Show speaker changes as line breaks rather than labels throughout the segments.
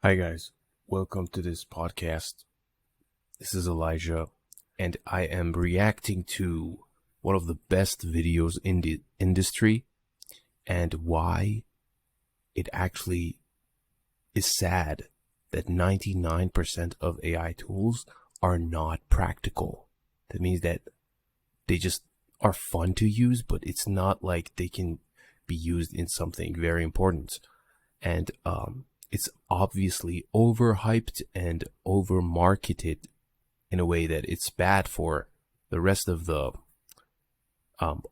Hi guys, welcome to this podcast. This is Elijah, and I am reacting to one of the best videos in the industry and why it actually is sad that 99% of AI tools are not practical. That means that they just are fun to use, but it's not like they can be used in something very important. And it's obviously overhyped and overmarketed in a way that it's bad for the rest of the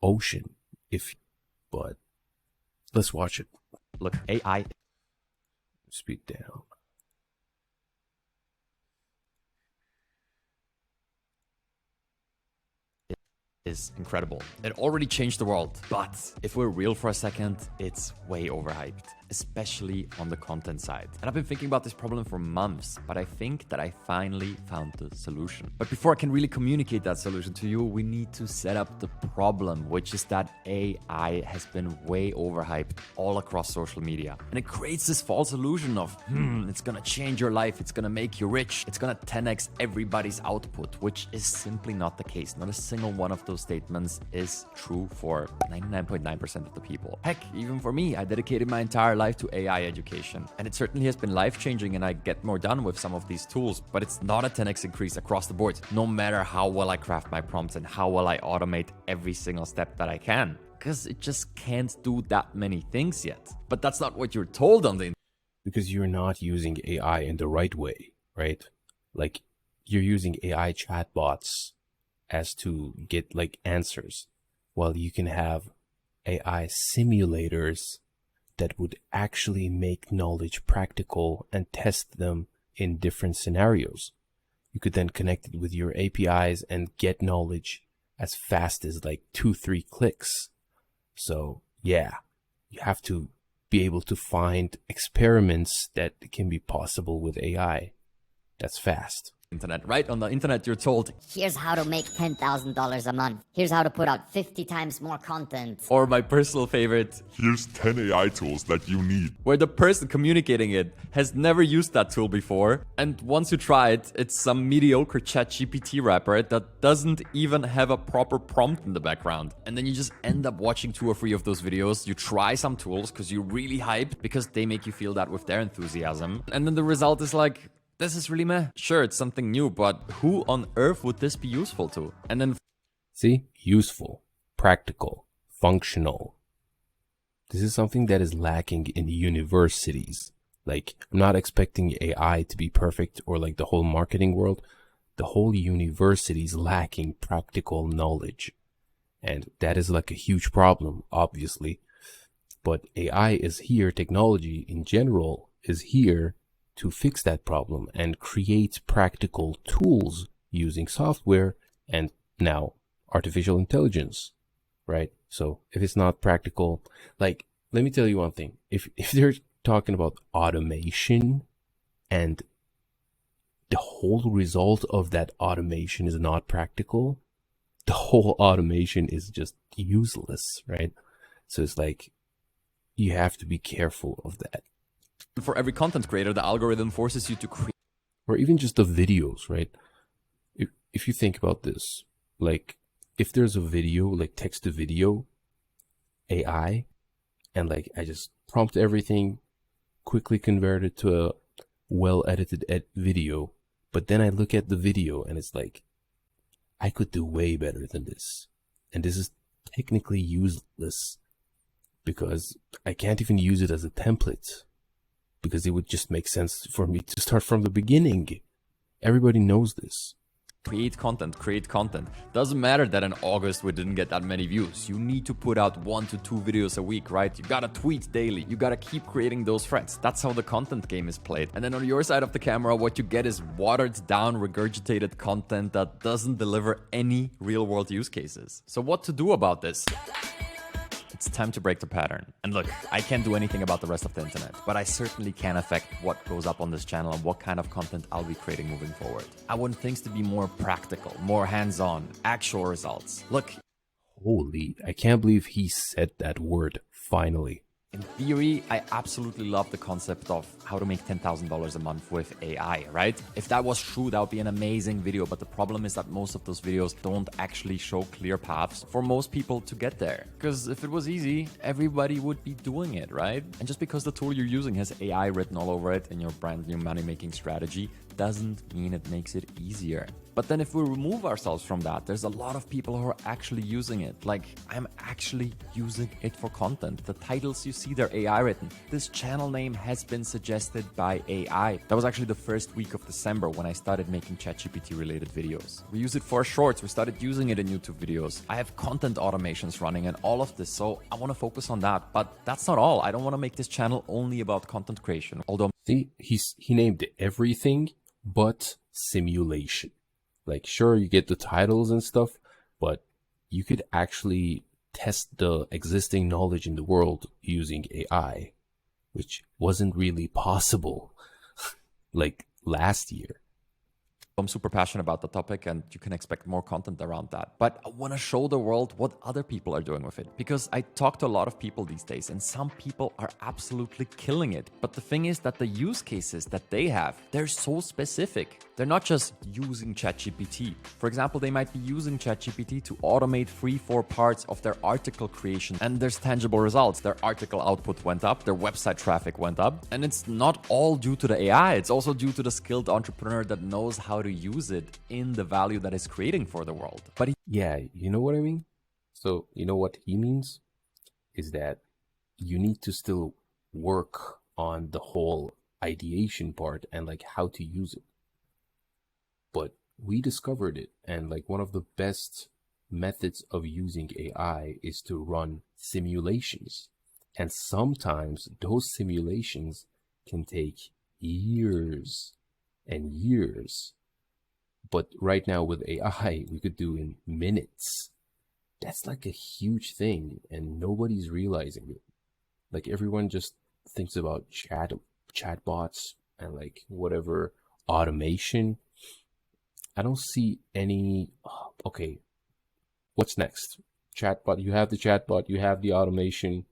ocean. But let's watch it.
Look, AI
Speed down.
is incredible. It already changed the world. But if we're real for a second, it's way overhyped, especially on the content side. And I've been thinking about this problem for months, but I think that I finally found the solution. But before I can really communicate that solution to you, we need to set up the problem, which is that AI has been way overhyped all across social media. And it creates this false illusion of, it's gonna change your life, it's gonna make you rich, it's gonna 10x everybody's output, which is simply not the case. Not a single one of those statements is true for 99.9% of the people. Heck, even for me, I dedicated my entire life to AI education, and it certainly has been life-changing, and I get more done with some of these tools, but it's not a 10x increase across the board, no matter how well I craft my prompts and how well I automate every single step that I can, because it just can't do that many things yet. But that's not what you're told on the internet.
Because you're not using AI in the right way, right? Like, you're using AI chatbots as to get like answers, while you can have AI simulators that would actually make knowledge practical and test them in different scenarios. You could then connect it with your APIs and get knowledge as fast as like 2-3 clicks. So yeah, you have to be able to find experiments that can be possible with AI. That's fast.
Internet, right? On the internet, you're told,
Here's how to make $10,000 a month. Here's how to put out 50 times more content.
or my personal favorite,
Here's 10 AI tools that you need.
where the person communicating it has never used that tool before, and once you try it, it's some mediocre ChatGPT wrapper that doesn't even have a proper prompt in the background. And then you just end up watching 2 or 3 of those videos. You try some tools because you're really hyped, because they make you feel that with their enthusiasm. And then the result is like, this is really meh. Sure, it's something new, but who on earth would this be useful to? And then
See? Useful, practical, functional. This is something that is lacking in universities. Like, I'm not expecting AI to be perfect or like the whole marketing world. The whole university is lacking practical knowledge. And that is like a huge problem, obviously. But AI is here, technology in general is here to fix that problem and create practical tools using software and now artificial intelligence, right? So if it's not practical, like, let me tell you one thing. If they're talking about automation and the whole result of that automation is not practical, the whole automation is just useless, right? So it's like, you have to be careful of that.
for every content creator, the algorithm forces you to create
Or even just the videos, right? If you think about this, like, if there's a video, like text to video AI, and like I just prompt everything, quickly convert it to a well edited video, but then I look at the video and it's like, I could do way better than this. And this is technically useless because I can't even use it as a template, because it would just make sense for me to start from the beginning. Everybody knows this.
create content. Doesn't matter that in August we didn't get that many views. You need to put out 1 to 2 videos a week, right? You gotta tweet daily. You gotta keep creating those threads. That's how the content game is played. And then on your side of the camera, what you get is watered down, regurgitated content that doesn't deliver any real world use cases. So what to do about this? It's time to break the pattern. And look, I can't do anything about the rest of the internet, but I certainly can affect what goes up on this channel and what kind of content I'll be creating moving forward. I want things to be more practical, more hands-on, actual results. Look,
Holy, I can't believe he said that word finally.
In theory, I absolutely love the concept of how to make $10,000 a month with AI, right? If that was true, that would be an amazing video. But the problem is that most of those videos don't actually show clear paths for most people to get there. Because if it was easy, everybody would be doing it, right? And just because the tool you're using has AI written all over it in your brand new money-making strategy, doesn't mean it makes it easier. But then if we remove ourselves from that, there's a lot of people who are actually using it. Like, I'm actually using it for content. The titles you see, they're AI written. This channel name has been suggested by AI. That was actually the first week of December when I started making ChatGPT related videos. We use it for shorts. We started using it in YouTube videos. I have content automations running and all of this. So I want to focus on that. But that's not all. I don't want to make this channel only about content creation. Although,
See, he named everything but simulation. Like, sure, you get the titles and stuff, but you could actually test the existing knowledge in the world using AI, which wasn't really possible like last year.
I'm super passionate about the topic and you can expect more content around that. But I want to show the world what other people are doing with it, because I talk to a lot of people these days and some people are absolutely killing it. But the thing is that the use cases that they have, they're so specific. They're not just using ChatGPT. For example, they might be using ChatGPT to automate 3-4 parts of their article creation, and there's tangible results. Their article output went up, their website traffic went up, and it's not all due to the AI. It's also due to the skilled entrepreneur that knows how to use it in the value that it's creating for the world. But
Yeah, you know what I mean? So, you know what he means? Is that you need to still work on the whole ideation part and like how to use it. But we discovered it, and like one of the best methods of using AI is to run simulations. And sometimes those simulations can take years and years. But right now with AI, we could do in minutes. That's like a huge thing, and nobody's realizing it. Like, everyone just thinks about chatbots and like whatever automation. I don't see any. Okay, what's next? Chatbot. You have the chatbot, you have the automation,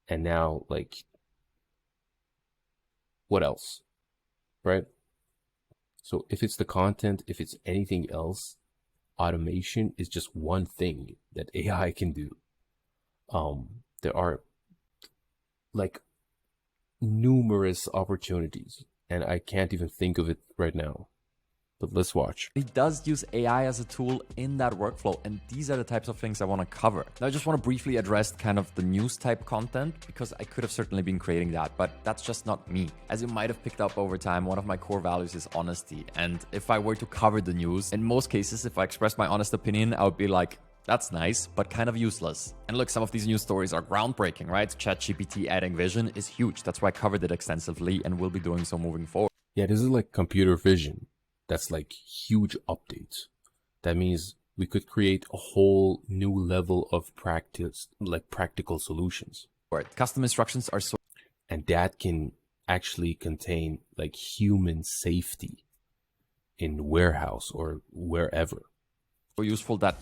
and now like what else? Right? So if it's the content, if it's anything else, automation is just one thing that AI can do. There are like numerous opportunities, and I can't even think of it right now. But let's watch.
it does use AI as a tool in that workflow, and these are the types of things I want to cover. Now, I just want to briefly address kind of the news type content, because I could have certainly been creating that, but that's just not me. As you might have picked up over time, one of my core values is honesty. And if I were to cover the news, in most cases, if I express my honest opinion, I would be like, that's nice, but kind of useless. And look, some of these news stories are groundbreaking, right? ChatGPT adding vision is huge. That's why I covered it extensively and will be doing so moving forward.
Yeah, this is like computer vision. That's like huge updates. That means we could create a whole new level of practice, like practical solutions.
Custom instructions are so
And that can actually contain like human safety in warehouse or wherever.
useful that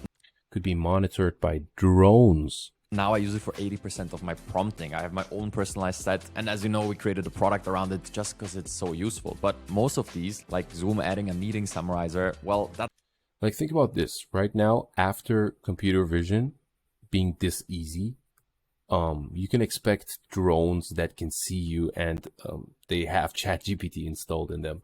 Could be monitored by drones.
now I use it for 80% of my prompting. I have my own personalized set. And as you know, we created a product around it just because it's so useful. But most of these, like Zoom adding a meeting summarizer, well, that
Like, think about this right now, after computer vision being this easy, you can expect drones that can see you, and they have ChatGPT installed in them.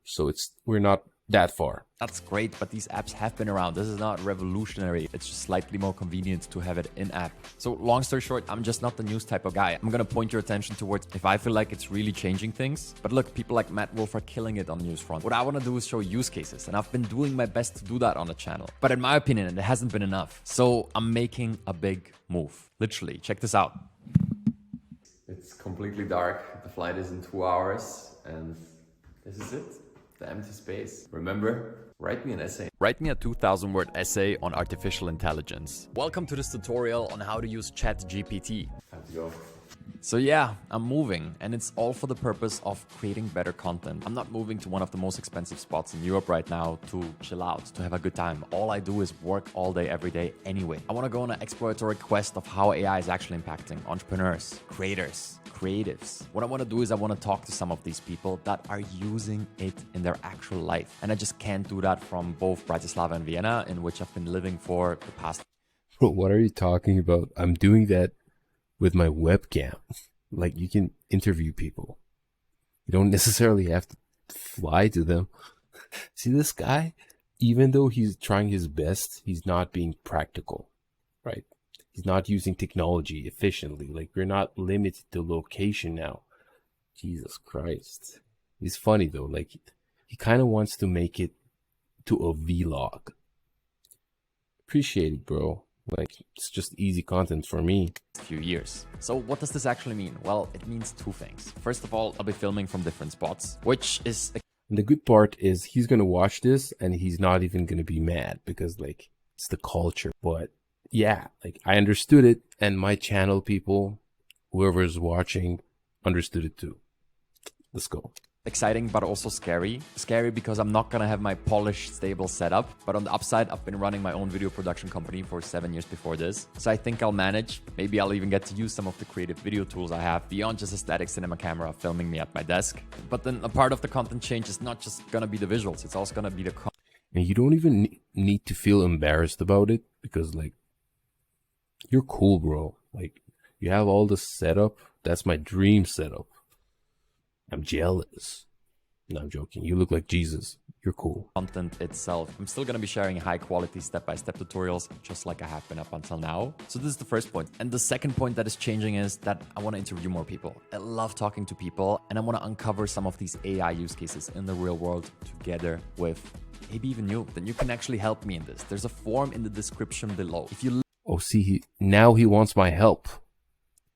So we're not that far.
that's great, but these apps have been around. This is not revolutionary. It's just slightly more convenient to have it in app. So long story short, I'm just not the news type of guy. I'm going to point your attention towards if I feel like it's really changing things. But look, people like Matt Wolf are killing it on the news front. What I want to do is show use cases, and I've been doing my best to do that on the channel. But in my opinion, it hasn't been enough. So I'm making a big move. Literally, check this out. It's completely dark. The flight is in 2 hours, and this is it. The empty space. Remember, write me an essay. Write me a 2,000-word essay on artificial intelligence. Welcome to this tutorial on how to use ChatGPT. Time to go. So yeah, I'm moving, and it's all for the purpose of creating better content. I'm not moving to one of the most expensive spots in Europe right now to chill out, to have a good time. All I do is work all day, every day anyway. I want to go on an exploratory quest of how AI is actually impacting entrepreneurs, creators, creatives. What I want to do is I want to talk to some of these people that are using it in their actual life. And I just can't do that from both Bratislava and Vienna, in which I've been living for the past.
Bro, what are you talking about? I'm doing that with my webcam. Like, you can interview people. You don't necessarily have to fly to them. See this guy? Even though he's trying his best, he's not being practical, right? He's not using technology efficiently. Like, we're not limited to location now. Jesus Christ. He's funny though. Like, he kind of wants to make it to a vlog. Appreciate it, bro. Like, it's just easy content for me.
Few years. So what does this actually mean? Well, it means two things. First of all, I'll be filming from different spots, which is...
And the good part is he's going to watch this and he's not even going to be mad because, like, it's the culture. But yeah, like, I understood it, and my channel people, whoever's watching, understood it too. Let's go.
Exciting, but also scary. Scary because I'm not gonna have my polished, stable setup. But on the upside, I've been running my own video production company for 7 years before this. So I think I'll manage. Maybe I'll even get to use some of the creative video tools I have beyond just a static cinema camera filming me at my desk. But then a part of the content change is not just gonna be the visuals. It's also gonna be the content.
And you don't even need to feel embarrassed about it because, like, you're cool, bro. Like, you have all the setup. That's my dream setup. I'm jealous. No, I'm joking. You look like Jesus. You're cool.
Content itself. I'm still going to be sharing high quality step-by-step tutorials just like I have been up until now. So this is the first point. And the second point that is changing is that I want to interview more people. I love talking to people, and I want to uncover some of these AI use cases in the real world together with maybe even you. Then you can actually help me in this. There's a form in the description below. If you
now he wants my help.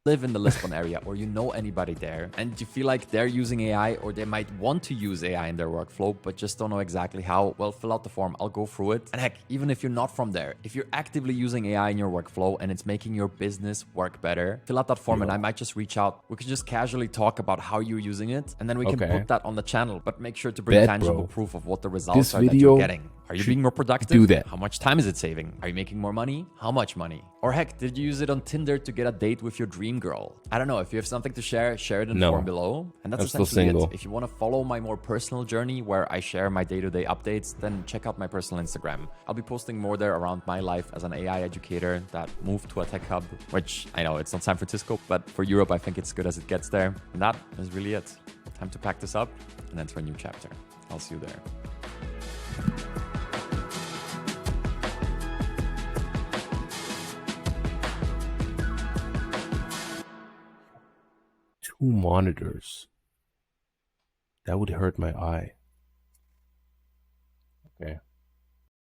live in the Lisbon area, or you know anybody there, and you feel like they're using AI, or they might want to use AI in their workflow, but just don't know exactly how, well, fill out the form. I'll go through it. And heck, even if you're not from there, if you're actively using AI in your workflow and it's making your business work better, fill out that form and I might just reach out. We can just casually talk about how you're using it, and then we can put that on the channel, but make sure to bring tangible proof of what the results are that you're getting. Are you being more productive?
Do that.
How much time is it saving? Are you making more money? How much money? Or heck, did you use it on Tinder to get a date with your dream girl? I don't know. If you have something to share, share it in the form below. And that's essentially it. If you want to follow my more personal journey where I share my day-to-day updates, then check out my personal Instagram. I'll be posting more there around my life as an AI educator that moved to a tech hub, which I know it's not San Francisco, but for Europe, I think it's good as it gets there. And that is really it. Time to pack this up and enter a new chapter. I'll see you there.
Two monitors. That would hurt my eye. Okay.